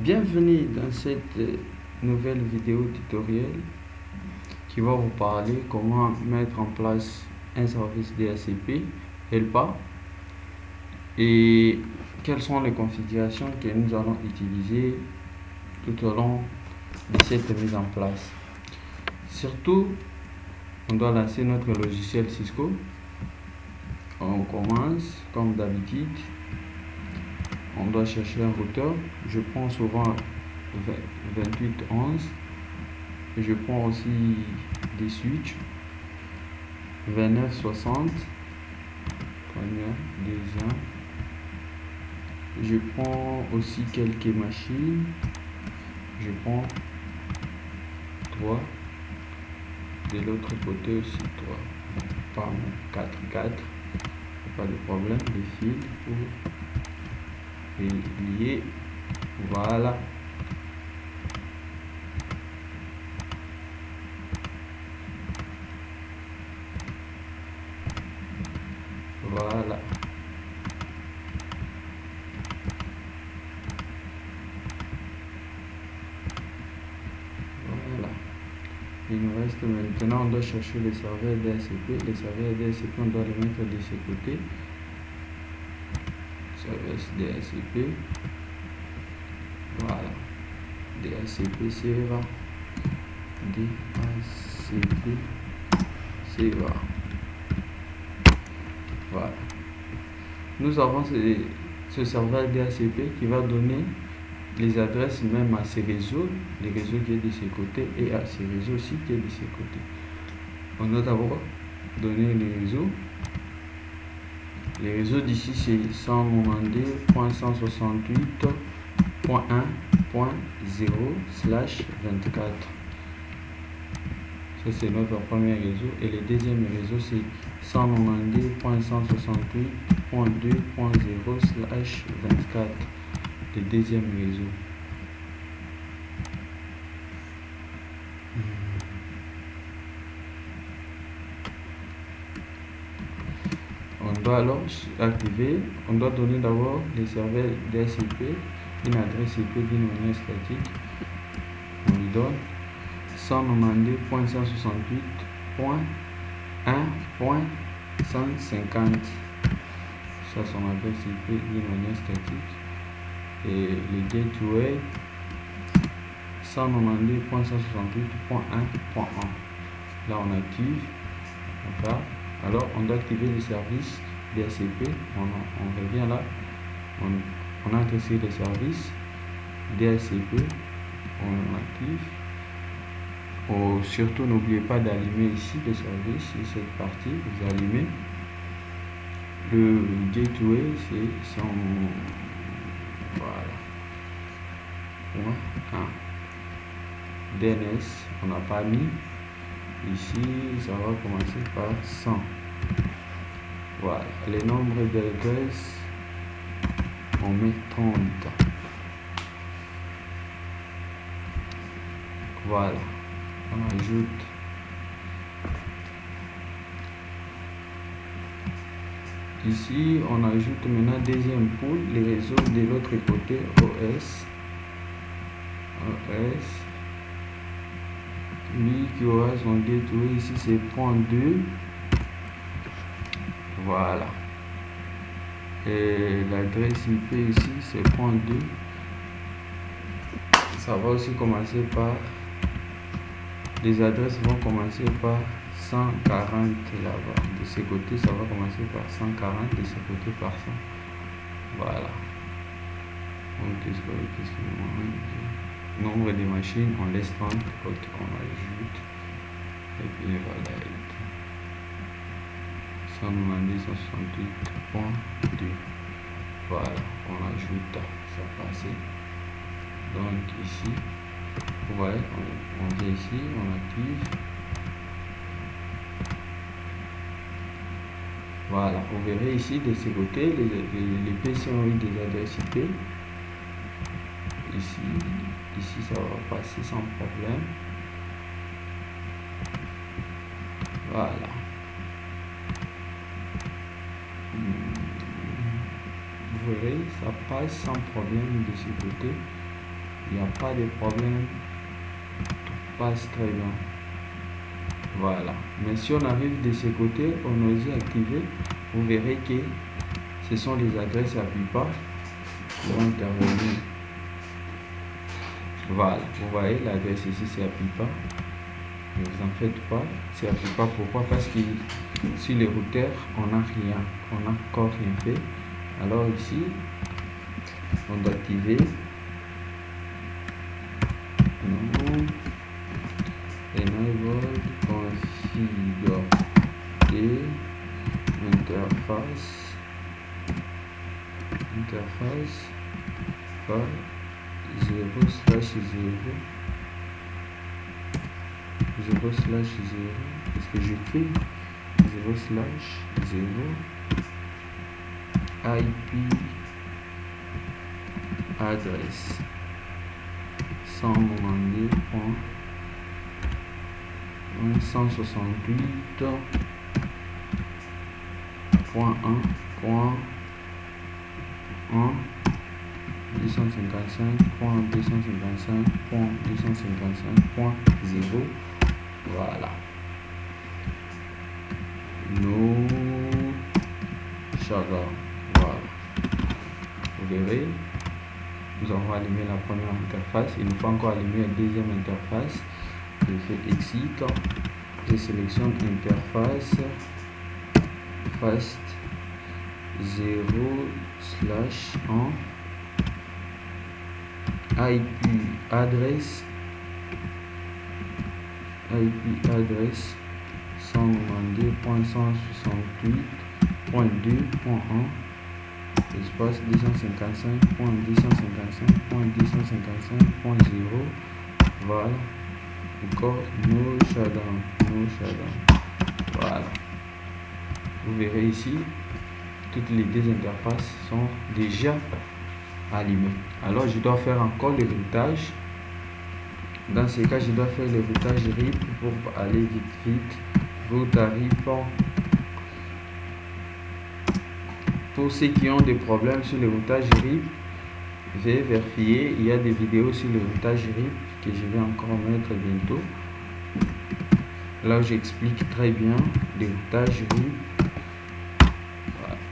Bienvenue dans cette nouvelle vidéo tutoriel qui va vous parler comment mettre en place un service DHCP Helpa et quelles sont les configurations que nous allons utiliser tout au long de cette mise en place. Surtout, on doit lancer notre logiciel Cisco. On commence comme d'habitude. On doit chercher un routeur. Je prends souvent 2811. Je prends aussi des switches 2960. Première, deuxième. Je prends aussi quelques machines. Je prends 3. De l'autre côté aussi 3. Pardon, 4. Pas de problème. Les fils pour lier. Voilà. Voilà. Voilà. Il nous reste maintenant, on doit chercher les serveurs DHCP. Les serveurs DHCP, on doit les mettre de ce côté. Serveurs DHCP. Voilà. DHCP serveur. DHCP serveur. Voilà. Nous avons ce serveur DHCP qui va donner les adresses même à ces réseaux, les réseaux qui est de ce côté et à ces réseaux aussi qui est de ce côté. On doit d'abord donner les réseaux. Les réseaux d'ici c'est 192.168.1.0/24. Ça c'est notre premier réseau. Et le deuxième réseau c'est 192.168.2.0/24. Le deuxième réseau. On doit alors activer, on doit donner d'abord les serveurs DHCP, une adresse IP d'une manière statique. On lui donne 192.168.1.150. Ça son adresse IP d'une manière statique. Et le gateway 192.168.1.1. Là on active. Enfin, alors on doit activer les services DHCP. On revient là. On entre sur les services DHCP. On active. Surtout n'oubliez pas d'allumer ici les services. Sur cette partie, vous allumez. Le gateway c'est son. Voilà. Point 1. DNS, on n'a pas mis. Ici, ça va commencer par 100. Voilà. Les nombres d'adresses, on met 30. Voilà. On ajoute. Ici, on ajoute maintenant deuxième pool, les réseaux de l'autre côté, OS. Lui qui aura son gateway ici c'est point 2. Voilà. Et l'adresse IP ici c'est point 2. Ça va aussi commencer par, les adresses vont commencer par 140 là-bas. De ce côté ça va commencer par 140, de ce côté par 100. Voilà. Donc nombre de machines, on laisse 30, on ajoute, et puis voilà. 192.168.2. Voilà, on ajoute, ça passe. Donc ici, vous voyez, on vient ici, on active. Voilà, vous verrez ici de ce côté, les PC ont eu des adresses IP. Ici ça va passer sans problème. Voilà. Vous verrez, ça passe sans problème de ce côté. il n'y a pas de problème, tout passe très bien. Voilà, mais si on arrive de ce côté, on ose activer, vous verrez que ce sont les adresses APIPA qui vont intervenir. Voilà, vous voyez l'adresse ici c'est APIPA. Ne vous en faites pas, c'est APIPA. Pourquoi? Parce que sur les routeurs, on n'a rien, on n'a encore rien fait. Alors ici, on doit activer enable configure et interface par 0/0 est-ce que j'écris 0/0 IP adresse 168.1.1.255.255.255.0. Voilà. Nous chacun. Voilà. Vous verrez, nous avons allumé la première interface. Il nous faut encore allumer la deuxième interface. Je fais exit. Je sélectionne interface fast 0/1 IP adresse 192.168.2.1 espace 255.255.255.0. Voilà, encore no shutdown. Voilà, vous verrez ici toutes les deux interfaces sont déjà allumées. Alors je dois faire encore le routage. Dans ce cas, je dois faire le routage RIP pour aller vite. Route à RIP. Pour ceux qui ont des problèmes sur le routage RIP, veuillez vérifier. Il y a des vidéos sur le routage RIP que je vais encore mettre bientôt. Là où j'explique très bien le routage RIP.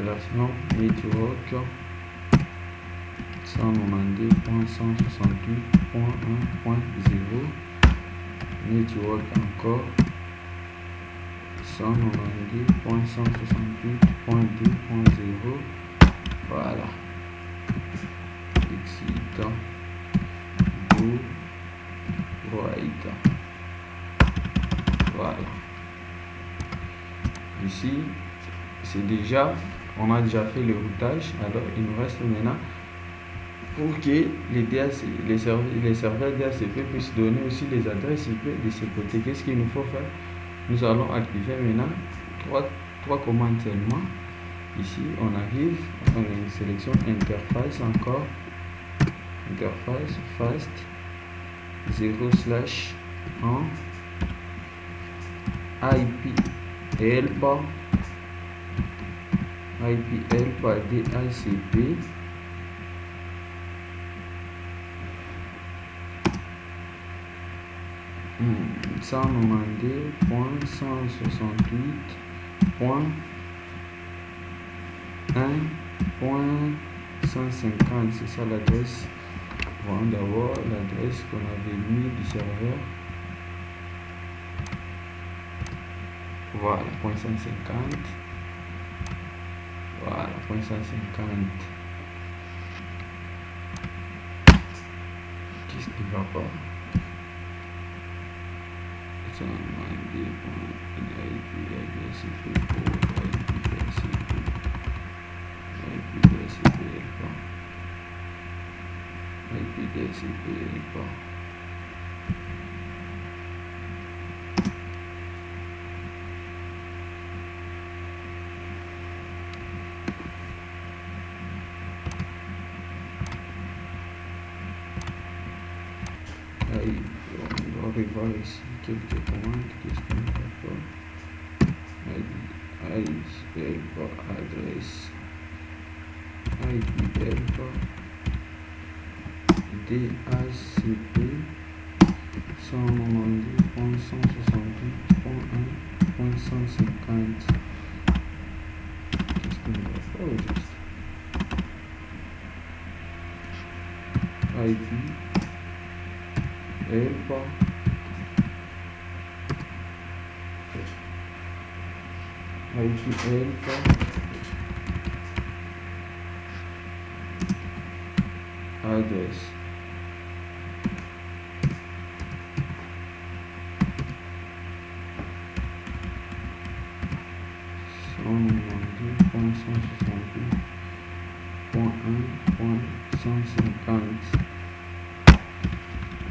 Version network 192.168.1.0. network encore 192.168.2.0. voilà, exit go right. Voilà, ici c'est déjà, on a déjà fait le routage. Alors il nous reste maintenant pour que les serveurs DHCP puissent donner aussi les adresses IP de ce côté. Qu'est-ce qu'il nous faut faire? Nous allons activer maintenant trois commandes seulement. Ici on arrive, on sélectionne interface encore, interface fast 0/1 IP help DHCP sans demander .168.1.150. c'est ça l'adresse. Voyons d'abord l'adresse qu'on avait mis du serveur. Voilà, .150. Voilà, .150. Qu'est-ce qui va pas? On va revoir ici quelques commandes. Qu'est-ce qu'on va faire? adresse IP help DHCP 192.168.1.150. Qu'est-ce qu'on va faire au juste? IP help adresse.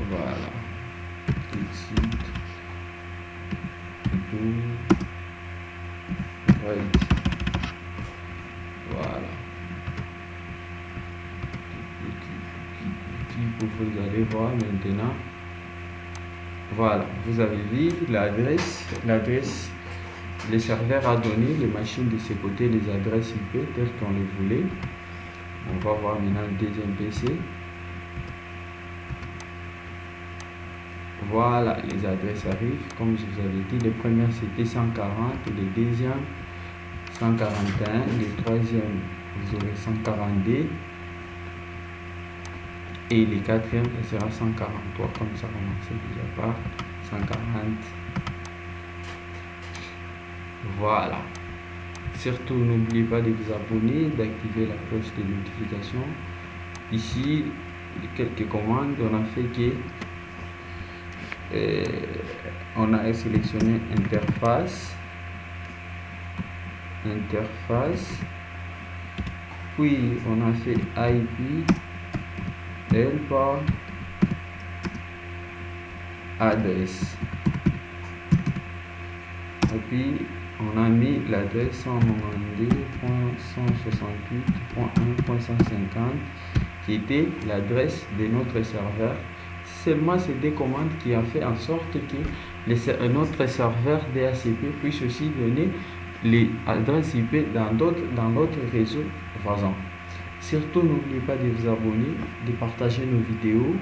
Voilà. Exit. Right. Voilà. Vous allez voir maintenant. Voilà, vous avez vu l'adresse. Le serveur a donné les machines de ce côté, les adresses IP telles qu'on les voulait. On va voir maintenant le deuxième PC. Voilà, les adresses arrivent. Comme je vous avais dit, les premières c'était 140, les deuxièmes 141, les troisièmes vous aurez 142 et les quatrièmes ce sera 143, comme ça commence déjà par 140. Voilà. Surtout n'oubliez pas de vous abonner, d'activer la cloche de notification. Ici quelques commandes, on a fait que on a sélectionné interface, puis on a fait IP help adresse, et puis on a mis l'adresse 192.168.1.150 qui était l'adresse de notre serveur. Seulement ces deux commandes qui ont fait en sorte que notre serveur DHCP puisse aussi donner les adresses IP dans d'autres réseaux voisins. Surtout n'oubliez pas de vous abonner, de partager nos vidéos,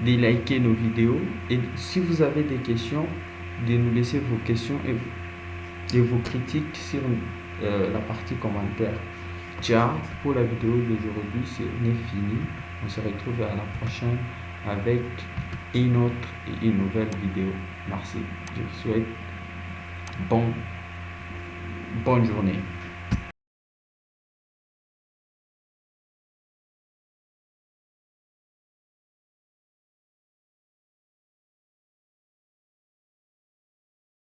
de liker nos vidéos, et si vous avez des questions, de nous laisser vos questions et vos critiques sur la partie commentaires. Ciao, pour la vidéo d'aujourd'hui, c'est fini. On se retrouve à la prochaine avec une nouvelle vidéo. Merci. Je vous souhaite bonne journée.